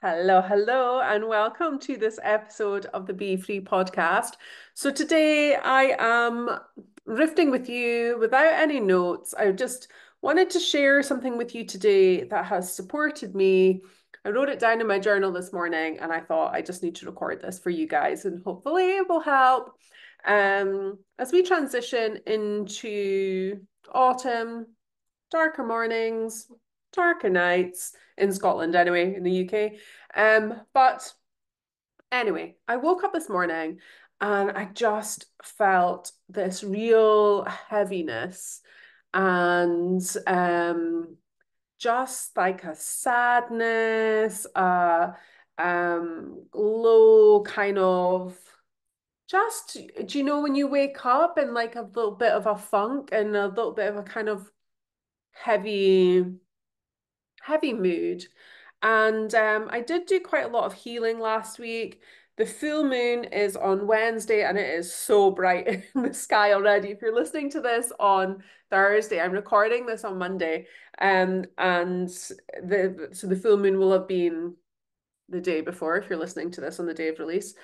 Hello, hello, and welcome to this episode of the Be Free podcast. So today I am riffing with you without any notes. I just wanted to share something with you today that has supported me. I wrote it down in my journal this morning and I thought I just need to record this for you guys and hopefully it will help as we transition into autumn, darker mornings, darker nights in Scotland anyway, in the UK. But anyway, I woke up this morning and I just felt this real heaviness and just like a sadness, low kind of just, do you know when you wake up in like a little bit of a funk and a little bit of a kind of heavy heavy mood. And I did do quite a lot of healing last week. The full moon is on Wednesday and it is so bright in the sky already. If you're listening to this on Thursday, I'm recording this on Monday. And the full moon will have been the day before if you're listening to this on the day of release.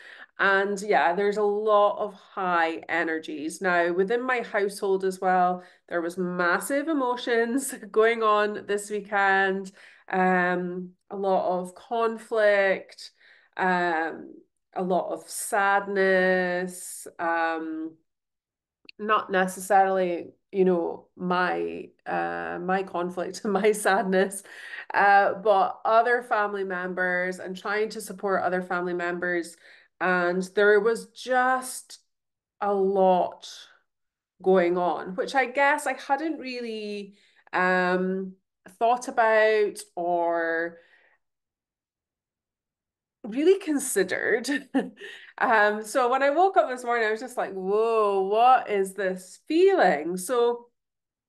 And yeah, there's a lot of high energies. Now, within my household as well, there was massive emotions going on this weekend, a lot of conflict, a lot of sadness, not necessarily, my conflict and my sadness, but other family members and trying to support other family members. And there was just a lot going on, which I guess I hadn't really thought about or really considered. So when I woke up this morning, I was just like, whoa, what is this feeling? So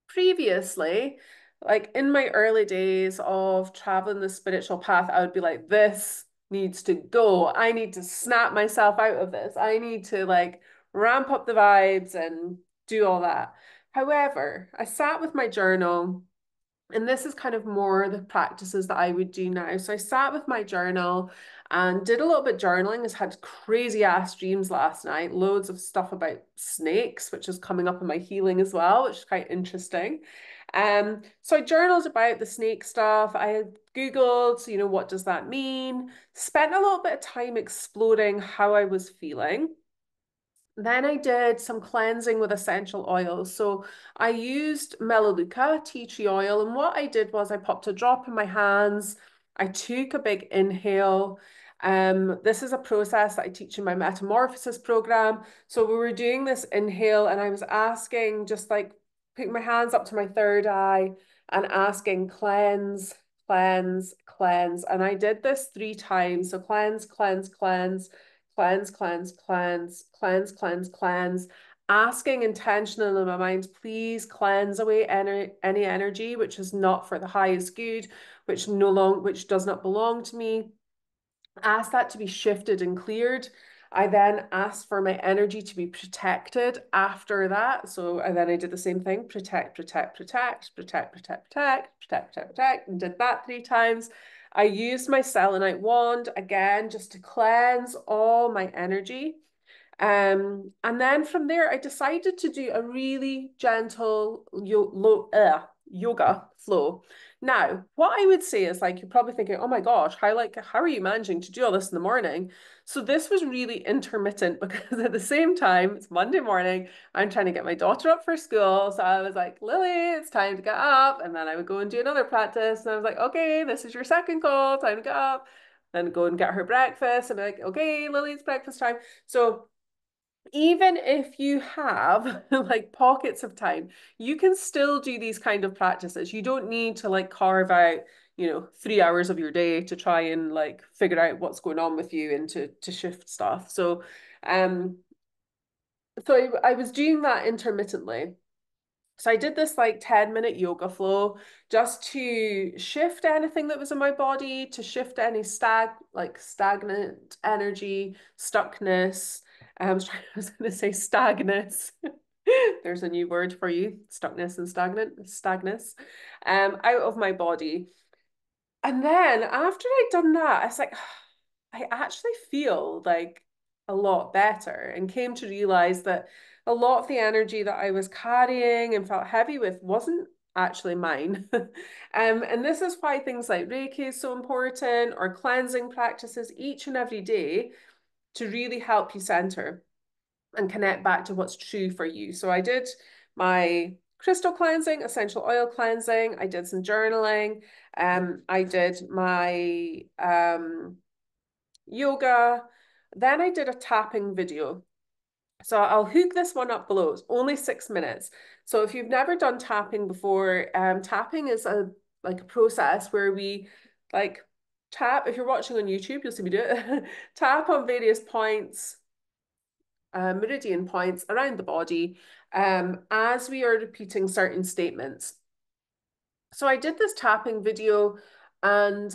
previously, like in my early days of traveling the spiritual path, I would be like, this needs to go. I need to snap myself out of this. I need to like ramp up the vibes and do all that. However, I sat with my journal and this is kind of more the practices that I would do now. So I sat with my journal and did a little bit journaling. I had crazy ass dreams last night, loads of stuff about snakes, which is coming up in my healing as well, which is quite interesting. So I journaled about the snake stuff. I had Googled, what does that mean? Spent a little bit of time exploring how I was feeling. Then I did some cleansing with essential oils. So I used Melaleuca tea tree oil, and what I did was I popped a drop in my hands. I took a big inhale. This is a process that I teach in my metamorphosis program. So we were doing this inhale, and I was asking, just like putting my hands up to my third eye and asking, cleanse, cleanse, cleanse. And I did this 3 times. So cleanse, cleanse, cleanse, cleanse, cleanse, cleanse, cleanse, cleanse, cleanse, asking intentionally in my mind, please cleanse away any energy which is not for the highest good, which does not belong to me. Ask that to be shifted and cleared. I then asked for my energy to be protected after that. So and then I did the same thing, protect, protect, protect, protect, protect, protect, protect, protect, protect, and did that 3 times. I used my selenite wand again just to cleanse all my energy. And then from there, I decided to do a really gentle yoga flow. Now, what I would say is like you're probably thinking, oh my gosh, how are you managing to do all this in the morning? So this was really intermittent because at the same time, it's Monday morning, I'm trying to get my daughter up for school. So I was like, Lily, it's time to get up. And then I would go and do another practice. And I was like, okay, this is your second call, time to get up. Then go and get her breakfast. And be like, okay, Lily, it's breakfast time. So even if you have like pockets of time, you can still do these kind of practices. You don't need to like carve out, 3 hours of your day to try and like figure out what's going on with you and to shift stuff. Um, so I was doing that intermittently. So I did this like 10-minute yoga flow just to shift anything that was in my body, to shift any stagnant energy, stuckness. I was going to say stagnus. There's a new word for you, stuckness and stagnant, stagnus, out of my body. And then after I'd done that, I was like, I actually feel like a lot better, and came to realize that a lot of the energy that I was carrying and felt heavy with wasn't actually mine. And this is why things like Reiki is so important, or cleansing practices each and every day to really help you center and connect back to what's true for you. So I did my crystal cleansing, essential oil cleansing. I did some journaling. I did my yoga. Then I did a tapping video. So I'll hook this one up below. It's only 6 minutes. So if you've never done tapping before, tapping is a process where we like tap. If you're watching on YouTube, you'll see me do it. Tap on various points, meridian points around the body, as we are repeating certain statements. So I did this tapping video, and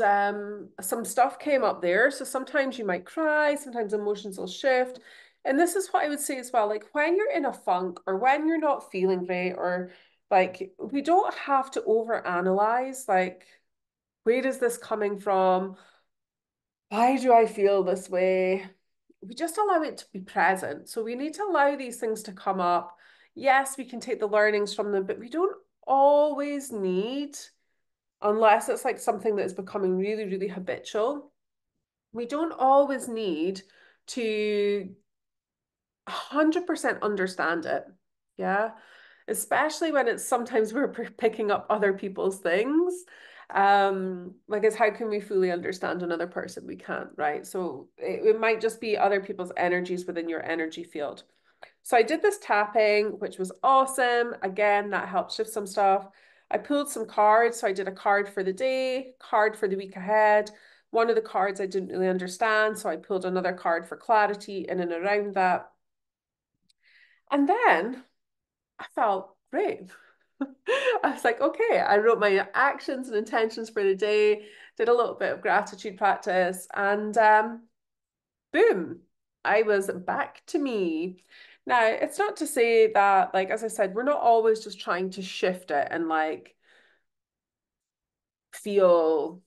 some stuff came up there. So sometimes you might cry, sometimes emotions will shift. And this is what I would say as well, like when you're in a funk or when you're not feeling great, or like we don't have to overanalyze, like, where is this coming from? Why do I feel this way? We just allow it to be present. So we need to allow these things to come up. Yes, we can take the learnings from them, but we don't always need, unless it's like something that is becoming really, really habitual, we don't always need to 100% understand it. Yeah. Especially when it's sometimes we're picking up other people's things. Like it's how can we fully understand another person? We can't, right? So it might just be other people's energies within your energy field. So I did this tapping, which was awesome. Again, that helped shift some stuff. I pulled some cards. So I did a card for the day, card for the week ahead. One of the cards I didn't really understand, so I pulled another card for clarity in and around that. And then I felt great. I was like, okay, I wrote my actions and intentions for the day, did a little bit of gratitude practice, and boom, I was back to me. Now, it's not to say that, like, as I said, we're not always just trying to shift it and like feel,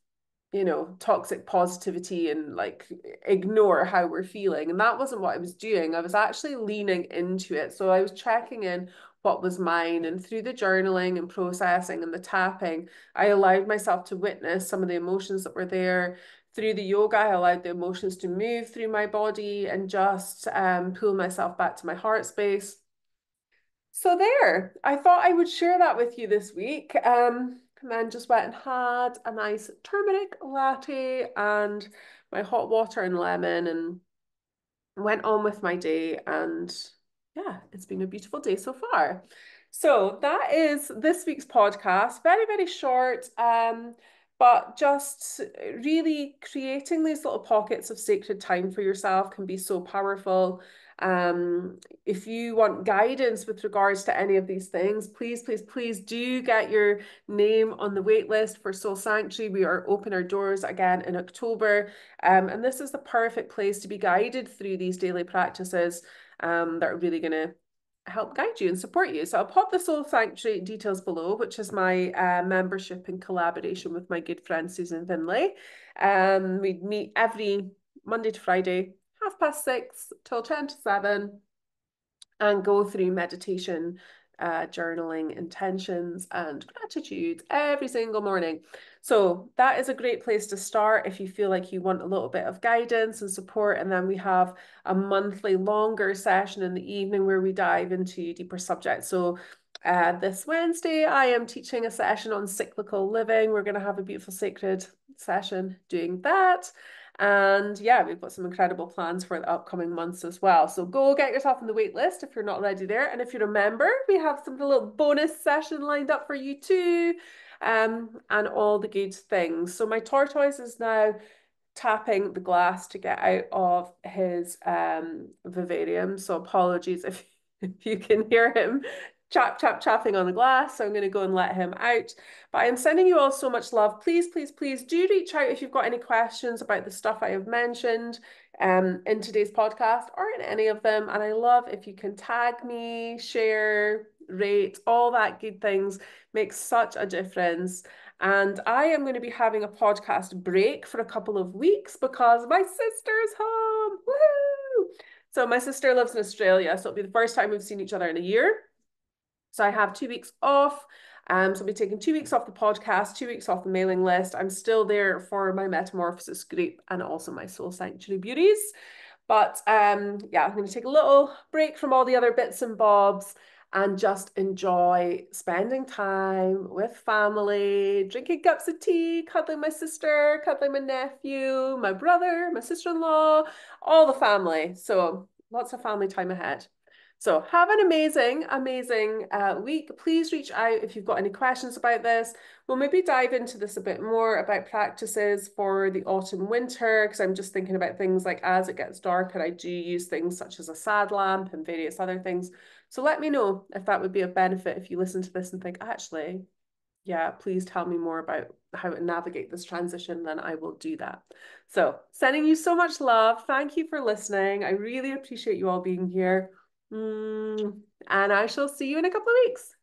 toxic positivity and like ignore how we're feeling. And that wasn't what I was doing. I was actually leaning into it. So I was checking in what was mine. And through the journaling and processing and the tapping, I allowed myself to witness some of the emotions that were there. Through the yoga, I allowed the emotions to move through my body and just pull myself back to my heart space. So there, I thought I would share that with you this week. And then just went and had a nice turmeric latte and my hot water and lemon, and went on with my day. And yeah, it's been a beautiful day so far. So that is this week's podcast. Very, very short, but just really creating these little pockets of sacred time for yourself can be so powerful. If you want guidance with regards to any of these things, please, please, please do get your name on the wait list for Soul Sanctuary. We are open our doors again in October. And this is the perfect place to be guided through these daily practices that are really going to help guide you and support you. So I'll pop the Soul Sanctuary details below, which is my membership in collaboration with my good friend Susan Finlay. We meet every Monday to Friday, 6:30 till 7:10, and go through meditation, journaling, intentions, and gratitude every single morning. So that is a great place to start if you feel like you want a little bit of guidance and support. And then we have a monthly longer session in the evening where we dive into deeper subjects. So this Wednesday, I am teaching a session on cyclical living. We're going to have a beautiful sacred session doing that. And yeah, we've got some incredible plans for the upcoming months as well. So go get yourself on the wait list if you're not already there. And if you're a member, we have some little bonus session lined up for you too. And all the good things. So my tortoise is now tapping the glass to get out of his vivarium. So apologies if you can hear him chapping on the glass. So I'm going to go and let him out. But I'm sending you all so much love. Please, please, please do reach out if you've got any questions about the stuff I have mentioned in today's podcast or in any of them. And I love if you can tag me, share, rate, all that good things makes such a difference. And I am going to be having a podcast break for a couple of weeks because my sister's home. Woohoo! So my sister lives in Australia, so it'll be the first time we've seen each other in a year. So I have 2 weeks off. So I'll be taking 2 weeks off the podcast, 2 weeks off the mailing list. I'm still there for my Metamorphosis group and also my Soul Sanctuary Beauties. But yeah, I'm going to take a little break from all the other bits and bobs and just enjoy spending time with family, drinking cups of tea, cuddling my sister, cuddling my nephew, my brother, my sister-in-law, all the family. So lots of family time ahead. So have an amazing, amazing week. Please reach out if you've got any questions about this. We'll maybe dive into this a bit more about practices for the autumn winter, because I'm just thinking about things like as it gets darker, I do use things such as a sad lamp and various other things. So let me know if that would be of benefit if you listen to this and think, actually, yeah, please tell me more about how to navigate this transition, then I will do that. So sending you so much love. Thank you for listening. I really appreciate you all being here. And I shall see you in a couple of weeks.